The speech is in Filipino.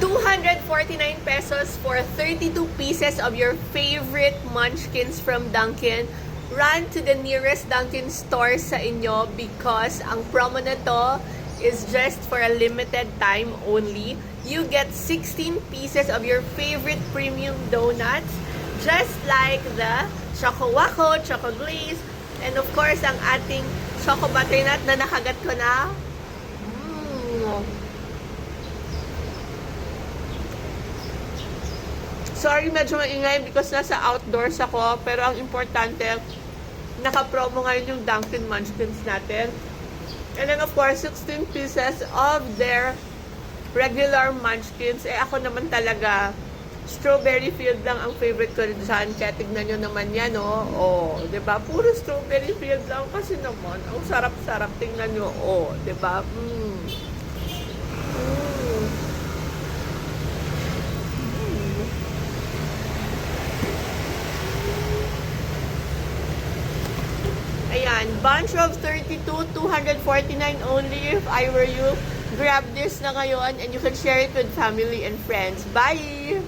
249 pesos for 32 pieces of your favorite munchkins from Dunkin'. Run to the nearest Dunkin' store sa inyo because ang promo na to is just for a limited time only. You get 16 pieces of your favorite premium donuts, just like the Choco Waco, Choco Glaze, and of course, ang ating Choco Butternut na nakagat ko na. Sorry, medyo maingay because nasa outdoors ako. Pero ang importante, naka-promo ngayon yung Dunkin' Munchkins natin. And then of course, 16 pieces of their regular munchkins. Ako naman talaga, strawberry filled lang ang favorite ko dyan. Kaya tignan nyo naman yan, oh. Oh, diba? Puro strawberry filled lang kasi naman. Ang sarap-sarap. Tingnan nyo, oh. Diba? Ayan, bunch of 32, 249 only. If I were you, grab this na ngayon and you can share it with family and friends. Bye!